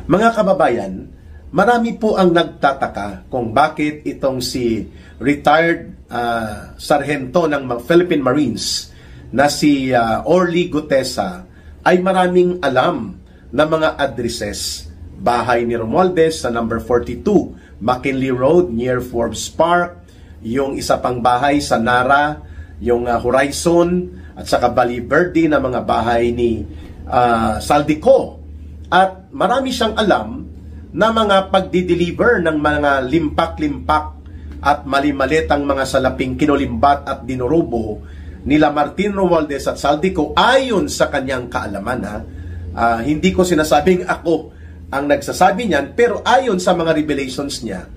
Mga kababayan, marami po ang nagtataka kung bakit itong si retired sarhento ng Philippine Marines na si Orly Gutesa ay maraming alam na mga addresses. Bahay ni Romualdez sa number 42, McKinley Road near Forbes Park, yung isa pang bahay sa Nara, yung Horizon, at saka Valley Verde na mga bahay ni Saldico. At marami siyang alam na mga pagdi-deliver ng mga limpak-limpak at mali-malitang mga salaping kinulimbat at dinurubo nila Martin Romualdez at Saldico ayon sa kanyang kaalaman. Hindi ko sinasabing ako ang nagsasabi niyan, pero ayon sa mga revelations niya,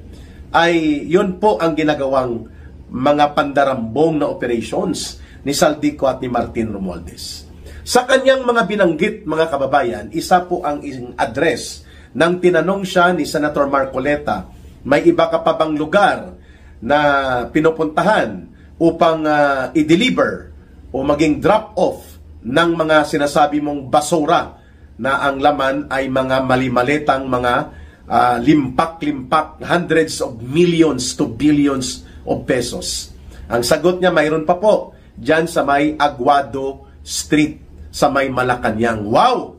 ay yun po ang ginagawang mga pandarambong na operations ni Saldico at ni Martin Romualdez. Sa kanyang mga binanggit, mga kababayan, isa po ang address nang tinanong siya ni Senator Marcoleta, may iba ka pa bang lugar na pinupuntahan upang i-deliver o maging drop-off ng mga sinasabi mong basura na ang laman ay mga mali-malitang mga limpak-limpak, hundreds of millions to billions of pesos. Ang sagot niya, mayroon pa po dyan sa may Aguado Street sa may Malacanang. Wow!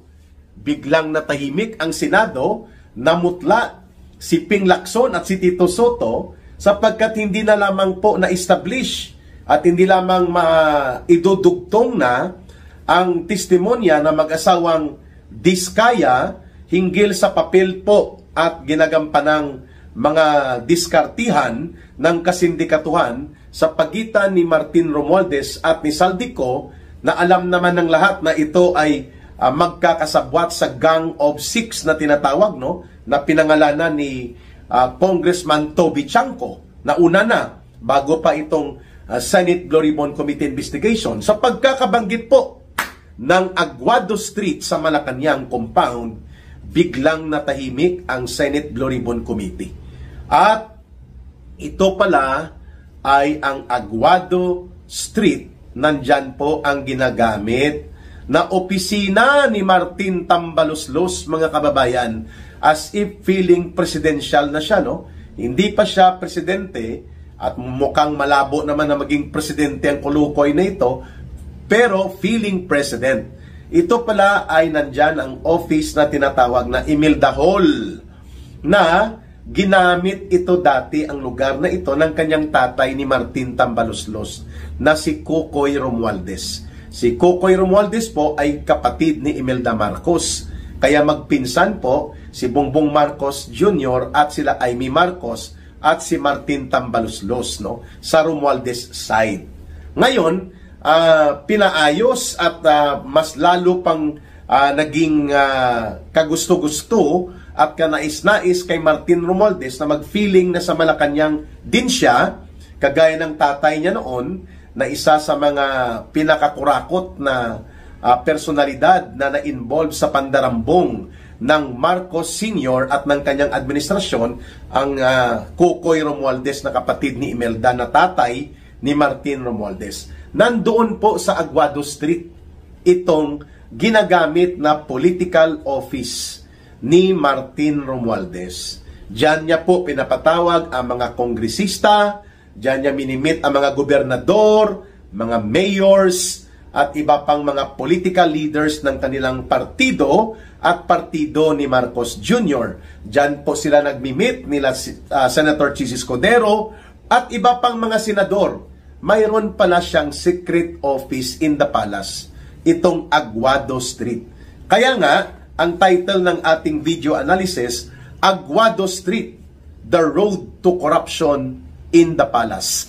Biglang natahimik ang Senado, namutla si Ping Lacson at si Tito Soto sapagkat hindi na lamang po na-establish at hindi lamang maidudugtong na ang testimonya na mag-asawang Diskaya hinggil sa papel po at ginagampanang mga diskartihan ng kasindikatuhan sa pagitan ni Martin Romualdez at ni Saldico, na alam naman ng lahat na ito ay magkakasabwat sa Gang of Six na tinatawag, no, na pinangalanan ni Congressman Toby Chanco na una na bago pa itong Senate Glory Bond Committee investigation. Sa pagkakabanggit po ng Aguado Street sa Malacanang compound, biglang natahimik ang Senate Glory Bond Committee. At ito pala ay ang Aguado Street, nandyan po ang ginagamit na opisina ni Martin Tambaloslos, mga kababayan, as if feeling presidential na siya, no? Hindi pa siya presidente at mukhang malabo naman na maging presidente ang kulukoy na ito, pero feeling president. Ito pala ay nandyan ang office na tinatawag na Imelda Hall, na ginamit ito dati ang lugar na ito ng kanyang tatay ni Martin Tambaloslos na si Kukoy Romualdez. Si Kukoy Romualdez po ay kapatid ni Imelda Marcos. Kaya magpinsan po si Bongbong Marcos Jr. at sila Amy Marcos at si Martin Tambaloslos, no, sa Romualdez side. Ngayon, pinaayos at mas lalo pang naging kagusto-gusto at kanais-nais kay Martin Romualdez na mag-feeling na sa Malacanang din siya, kagaya ng tatay niya noon, na isa sa mga pinakakurakot na personalidad na na-involve sa pandarambong ng Marcos Sr. at ng kanyang administrasyon, ang Kukoy Romualdez na kapatid ni Imelda na tatay ni Martin Romualdez. Nandoon po sa Aguado Street itong ginagamit na political office ni Martin Romualdez. Diyan niya po pinapatawag ang mga kongresista, diyan niya minimit ang mga gobernador, mga mayors, at iba pang mga political leaders ng kanilang partido at partido ni Marcos Jr. Diyan po sila nagmimit nila Senator Chis Escudero at iba pang mga senador. Mayroon pala siyang secret office in the palace, itong Aguado Street. Kaya nga, ang title ng ating video analysis, Aguado Street, The Road to Corruption in the Palace.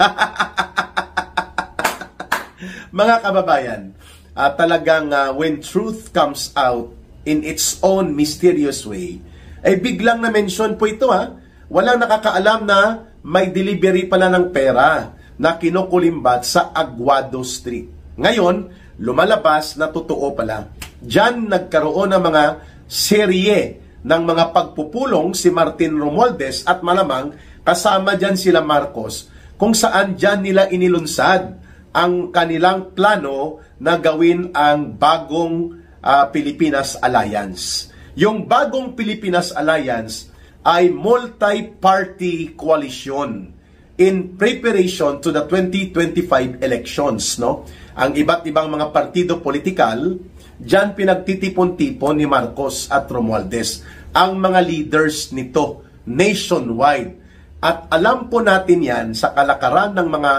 Mga kababayan, talagang when truth comes out in its own mysterious way, ay biglang na-mention po ito, walang nakakaalam na may delivery pala ng pera na kinukulimbat sa Aguado Street. Ngayon, lumalabas na totoo pala. Diyan nagkaroon ng mga serye ng mga pagpupulong si Martin Romualdez at malamang kasama dyan sila Marcos, kung saan dyan nila inilunsad ang kanilang plano na gawin ang bagong Pilipinas Alliance. Yung bagong Pilipinas Alliance ay multi-party coalition in preparation to the 2025 elections, no? Ang iba't ibang mga partido politikal, diyan pinagtitipon-tipon ni Marcos at Romualdez ang mga leaders nito nationwide. At alam po natin yan sa kalakaran ng mga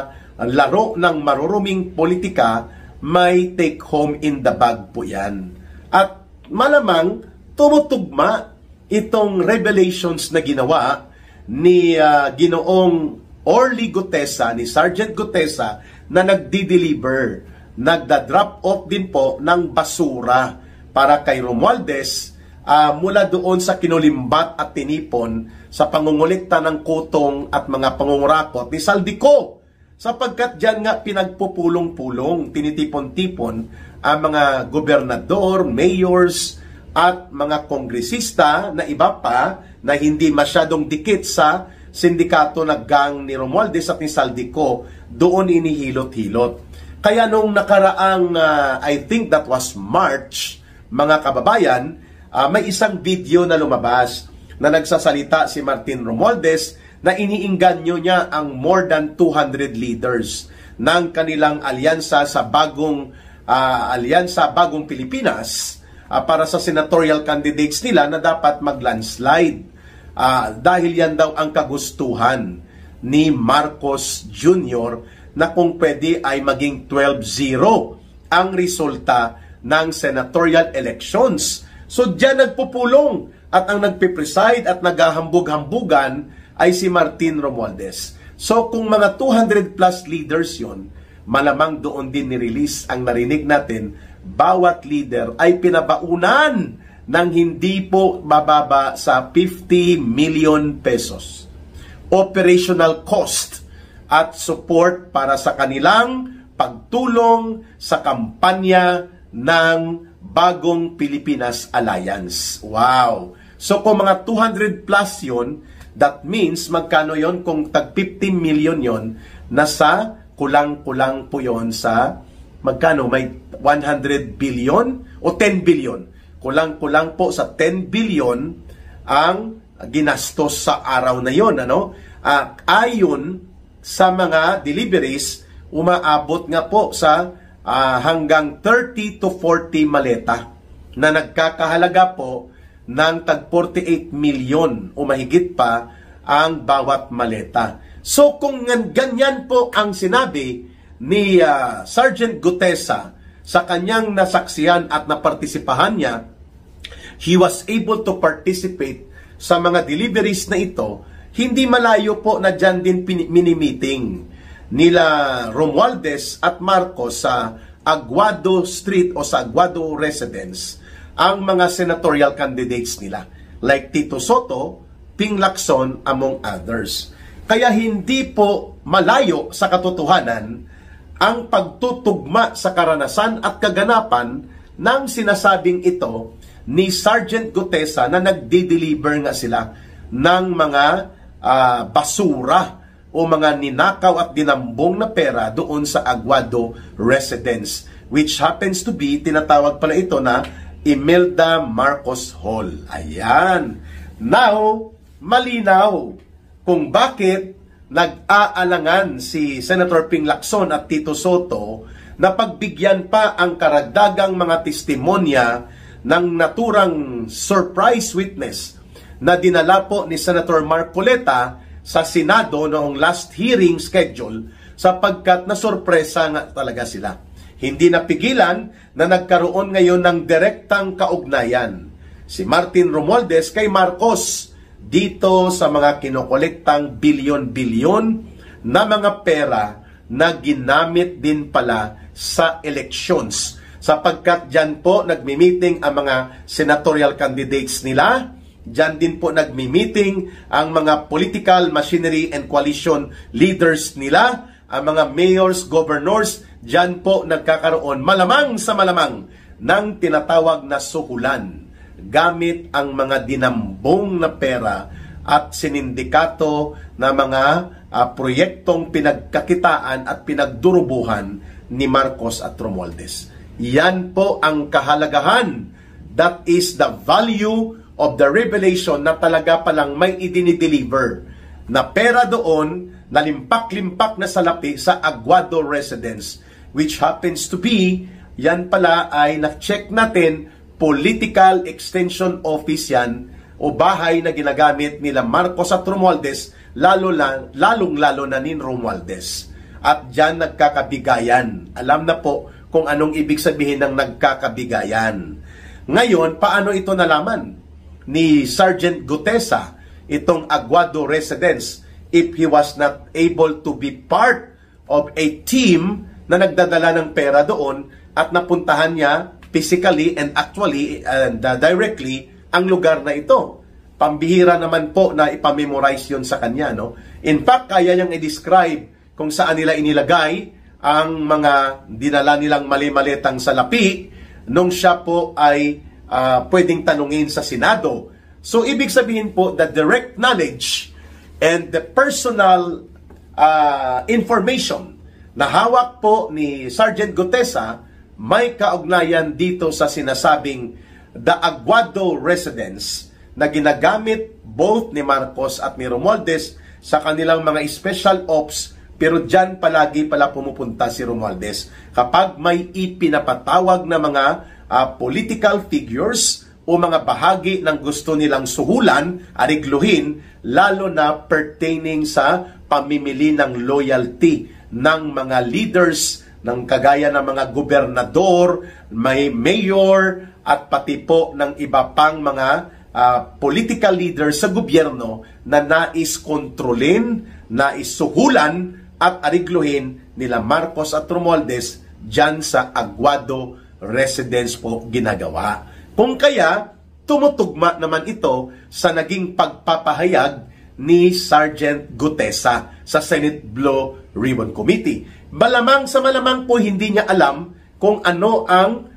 laro ng maruruming politika, may take home in the bag po yan. At malamang tumutugma itong revelations na ginawa ni Ginoong Orly Gutesa, ni Sergeant Gutesa, na nagdi-deliver, nagda-drop off din po ng basura para kay Romualdez mula doon sa kinulimbat at tinipon sa pangungulekta ng kutong at mga pangungurakot ni Saldico, sapagkat dyan nga pinagpupulong-pulong, tinitipon-tipon ang mga gobernador, mayors at mga kongresista na iba pa na hindi masyadong dikit sa sindikato na gang ni Romualdez at ni Saldico, doon inihilot-hilot. Kaya nung nakaraang, I think that was March, mga kababayan, may isang video na lumabas na nagsasalita si Martin Romualdez na iniingganyo niya ang more than 200 leaders ng kanilang alyansa sa bagong Pilipinas para sa senatorial candidates nila na dapat mag-landslide. Dahil yan daw ang kagustuhan ni Marcos Jr. na kung pwede ay maging 12-0 ang resulta ng senatorial elections. So diyan nagpupulong at ang nagpipreside at naghahambog-hambugan ay si Martin Romualdez. So kung mga 200 plus leaders yon, malamang doon din ni-release ang narinig natin, bawat leader ay pinabaunan ng hindi po bababa sa 50 million pesos. Operational cost at support para sa kanilang pagtulong sa kampanya ng Bagong Pilipinas Alliance. Wow! So kung mga 200 plus yun, that means magkano yon kung tag 50 million yon, nasa kulang-kulang po yon sa magkano? May 100 billion o 10 billion. Kulang-kulang po sa 10 billion ang ginastos sa araw na yon. Ano? Ayon sa mga deliveries, umaabot nga po sa hanggang 30 to 40 maleta na nagkakahalaga po ng tag 48 million o mahigit pa ang bawat maleta. So kung ganyan po ang sinabi ni Sergeant Gutesa sa kanyang nasaksihan at napartisipahan niya, he was able to participate sa mga deliveries na ito, hindi malayo po na dyan din mini-meeting nila Romualdez at Marcos sa Aguado Street o sa Aguado Residence ang mga senatorial candidates nila like Tito Soto, Ping Lacson, among others. Kaya hindi po malayo sa katotohanan ang pagtutugma sa karanasan at kaganapan ng sinasabing ito ni Sergeant Gutesa na nagde-deliver nga sila ng mga basura o mga ninakaw at dinambong na pera doon sa Aguado Residence, which happens to be, tinatawag pala ito na Imelda Marcos Hall. Ayan. Now, malinaw kung bakit nag-aalangan si Senator Ping Lacson at Tito Soto na pagbigyan pa ang karagdagang mga testimonya ng naturang surprise witness na dinala po ni Senator Marcoleta sa Senado noong last hearing schedule, sapagkat nasurpresa nga talaga sila. Hindi napigilan na nagkaroon ngayon ng direktang kaugnayan si Martin Romualdez kay Marcos dito sa mga kinokolektang bilyon-bilyon na mga pera na ginamit din pala sa elections, sapagkat dyan po nagmi-meeting ang mga senatorial candidates nila. Diyan din po nagmi-meeting ang mga political machinery and coalition leaders nila, ang mga mayors, governors. Diyan po nagkakaroon malamang sa malamang ng tinatawag na suhulan gamit ang mga dinambong na pera at sinindikato na mga proyektong pinagkakitaan at pinagdurubuhan ni Marcos at Romualdez. Yan po ang kahalagahan That is the value of the revelation na talaga palang may idinideliver na pera doon na limpak-limpak na salapi sa Aguado residence, which happens to be, yan pala ay na-check natin, political extension office yan o bahay na ginagamit nila Marcos at Romualdez, lalong-lalo na ni Romualdez. At dyan nagkakabigayan. Alam na po kung anong ibig sabihin ng nagkakabigayan. Ngayon, paano ito nalaman ni Sergeant Gutesa, itong Aguado residence, if he was not able to be part of a team na nagdadala ng pera doon at napuntahan niya physically and actually and directly ang lugar na ito. Pambihira naman po na ipamemorize yun sa kanya, no? In fact, kaya niyang i-describe kung saan nila inilagay ang mga dinala nilang mali-malitang salapi nung siya po ay pwedeng tanungin sa Senado. So, ibig sabihin po, the direct knowledge and the personal information na hawak po ni Sergeant Gutesa may kaugnayan dito sa sinasabing the Aguado residence na ginagamit both ni Marcos at ni Romualdez sa kanilang mga special ops. Pero dyan palagi pala pumupunta si Romualdez kapag may ipinapatawag na mga political figures o mga bahagi ng gusto nilang suhulan, arigluhin, lalo na pertaining sa pamimili ng loyalty ng mga leaders ng kagaya ng mga gobernador, may mayor, at pati po ng iba pang mga political leaders sa gobyerno na nais kontrolin, nais suhulan, at arigluhin nila Marcos at Romualdez dyan sa Aguado residence po ginagawa. Kung kaya, tumutugma naman ito sa naging pagpapahayag ni Sergeant Gutesa sa Senate Blue Ribbon Committee. Malamang sa malamang po hindi niya alam kung ano ang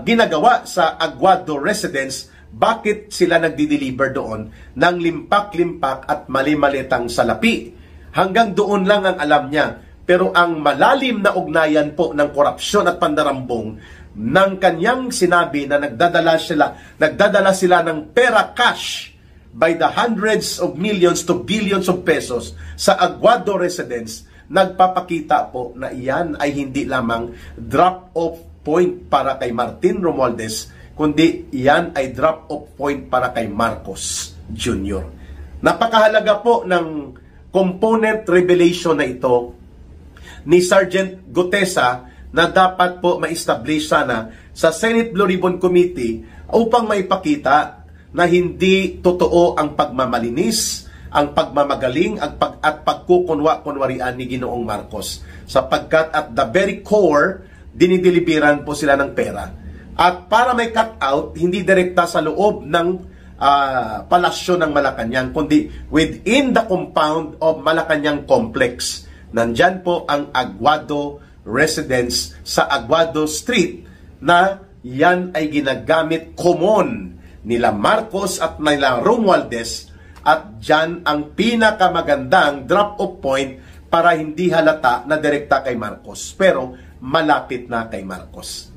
ginagawa sa Aguado residence, bakit sila nagdi-deliver doon ng limpak-limpak at mali-malitang salapi. Hanggang doon lang ang alam niya. Pero ang malalim na ugnayan po ng korupsyon at pandarambong ng kanyang sinabi na nagdadala sila ng pera cash by the hundreds of millions to billions of pesos sa Aguado residence, nagpapakita po na iyan ay hindi lamang drop-off point para kay Martin Romualdez, kundi iyan ay drop-off point para kay Marcos Jr. Napakahalaga po ng component revelation na ito ni Sergeant Gutesa na dapat po ma-establish sana sa Senate Blue Ribbon Committee upang maipakita na hindi totoo ang pagmamalinis, ang pagmamagaling at pagkukunwa-kunwarian ni Ginoong Marcos, sapagkat at the very core, dinideliveran po sila ng pera. At para may cut out, hindi direkta sa loob ng palasyo ng Malacanang, kundi within the compound of Malacanang Complex. Nandyan po ang Aguado residence sa Aguado Street na yan ay ginagamit common nila Marcos at nila Romualdez, at dyan ang pinakamagandang drop-off point para hindi halata na direkta kay Marcos pero malapit na kay Marcos.